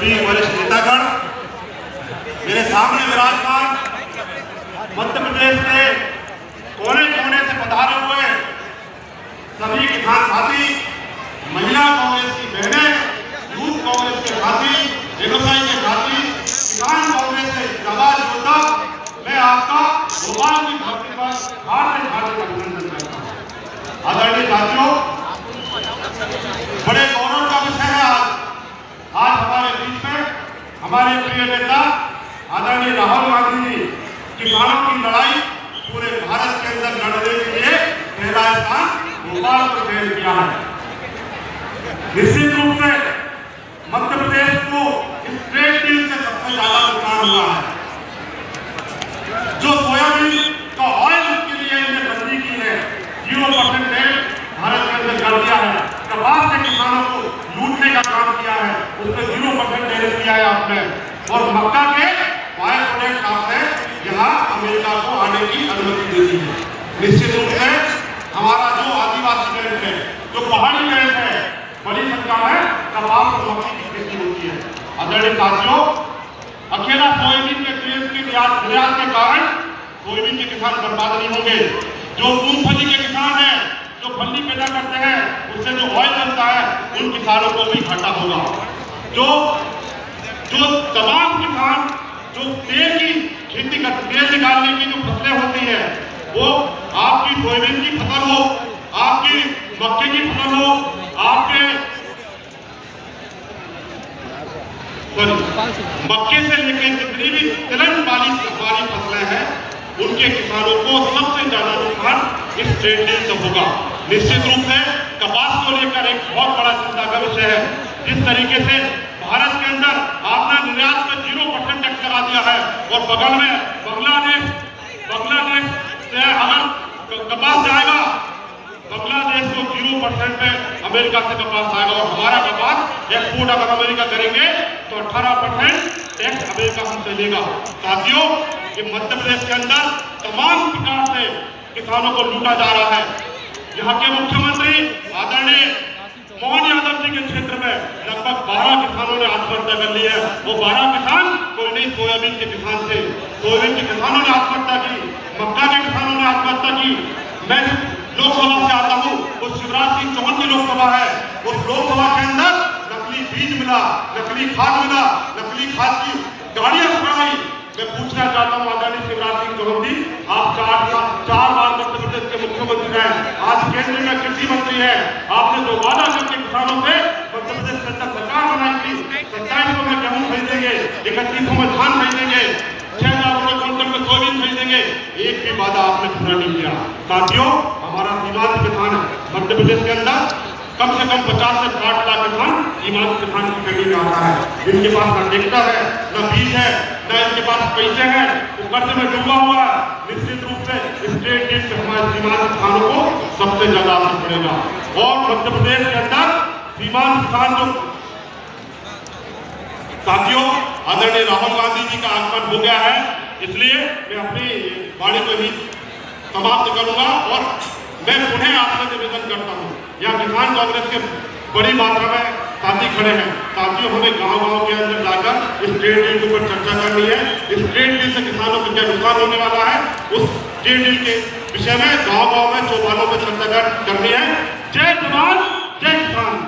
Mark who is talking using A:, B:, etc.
A: सभी वरिष्ठ नेतागण, मेरे सामने विराजमान मध्य प्रदेश के कोने कोने से पधारे हुए सभी किसान साथी, महिला कांग्रेस की बहनें, यूथ कांग्रेस के साथी, व्यवसायी के साथी, किसान कांग्रेस के जाबाज योद्धा, मैं आपका भोपाल की धरती पर हार्दिक अभिनंदन करता हूँ। आदरणीय साथियों, बड़े गौरव का विषय है आज हमारे बीच में हमारे प्रिय नेता आदरणीय राहुल गांधी जी किसानों की लड़ाई पूरे भारत के अंदर लड़ने के लिए पहला स्थान भोपाल को चयन किया है। निश्चित रूप से मध्य प्रदेश को इस ट्रेड डील से सबसे ज्यादा नुकसान हुआ है। जो सोयाबीन का ऑयल के लिए इन्हें बंदी की है, 0% टैक्स भारत के अंदर कर दिया है। कपास से किसानों को लूटने का काम किया है, उसमें 0% टैरिफ किया है आपने, और मक्का के बाय प्रोडक्ट आपने यहाँ अमेरिका को आने की अनुमति दे दी है। निश्चित रूप से हमारा जो आदिवासी बेल्ट है, जो पहाड़ी बेल्ट है, बड़ी संख्या में कपास और मक्के की खेती होती है। आदरणीय साथियों, अकेला सोयाबीन के तेल के निर्यात के कारण सोयाबीन के किसान बर्बाद नहीं होंगे। जो मूंगफली के किसान हैं, जो फली पैदा करते हैं, उससे जो ऑयल बनता है, उन किसानों को भी घाटा होगा। जो तमाम किसान जो तेल की खेती करते, तेल निकालने की जो फसलें होती है, वो आपकी सोयाबीन की फसल हो, आपकी मक्के की फसल हो, आपके मक्के से लेकर जितनी भी तिलहन वाली फसलें हैं, उनके किसानों को सबसे ज्यादा नुकसान इस ट्रेड डील से होगा। निश्चित रूप से कपास को लेकर एक बहुत बड़ा चिंता का विषय है। जिस तरीके से भारत के अंदर आपने निर्यात में 0% टैक्स लगा दिया है, और बगल में बांग्लादेश से अगर कपास जाएगा, बांग्लादेश को 0% पे अमेरिका से कपास आएगा, और हमारा कपास एक्सपोर्ट अगर अमेरिका करेंगे तो 18% टैक्स अमेरिका हमसे लेगा। साथियों, ये मध्य प्रदेश के अंदर तमाम प्रकार से किसानों को लूटा जा रहा है। यहाँ के मुख्यमंत्री आदरणीय मोहन यादव जी के क्षेत्र में लगभग 12 किसानों ने आत्महत्या कर ली है। वो 12 किसान कोई नहीं, सोयाबीन के किसान थे। सोयाबीन के किसानों ने आत्महत्या की, मक्का के किसानों ने आत्महत्या की। मैं लोकसभा से आता हूँ, वो शिवराज सिंह चौहान की लोकसभा है। उस लोकसभा के अंदर नकली बीज मिला, नकली खाद मिला, नकली खाद की गाड़ियां पकड़ाई। मैं पूछना चाहता हूँ आदरणीय शिवराज सिंह चौहान जी, आप 4 बार मध्य प्रदेश के मुख्यमंत्री हैं, आज केंद्र में कृषि मंत्री हैं। आपने जो वादा करके किसानों से मध्य प्रदेश के अंदर सरकार बनाई थी, 2700 में गेहूं खरीदेंगे, 3100 में धान खरीदेंगे, 6000 रुपए क्विंटल में सोयाबीन खरीदेंगे, एक भी वादा आपने पूरा नहीं किया। साथियों, हमारा सीमांत किसान मध्य प्रदेश के अंदर कम से कम 50 से 60 लाख किसान सीमांत किसान की श्रेणी में आता है। इनके पास न ट्रैक्टर है, न बीज है, न इनके पास पैसे हैं, वो कर्ज में डूबा हुआ है। निश्चित रूप से इस ट्रेड डील से हमारे सीमांत किसानों को सबसे ज्यादा असर पड़ेगा। और मध्य प्रदेश के अंदर सीमांत किसान जो साथियों, आदरणीय राहुल गांधी जी का आगमन हो गया है, इसलिए मैं अपनी वाणी को ही समाप्त करूंगा। और मैं पुनः आपसे निवेदन करता हूँ, यहाँ किसान कांग्रेस के बड़ी मात्रा में साथी खड़े हैं। साथियों, हमें गांव-गांव के अंदर जाकर इस ट्रेड डील के ऊपर चर्चा करनी है। इस ट्रेड डील से किसानों को क्या नुकसान होने वाला है, उस ट्रेड डील के विषय में गांव-गांव में चौपालों में चर्चा करनी है। जय जवान, जय किसान।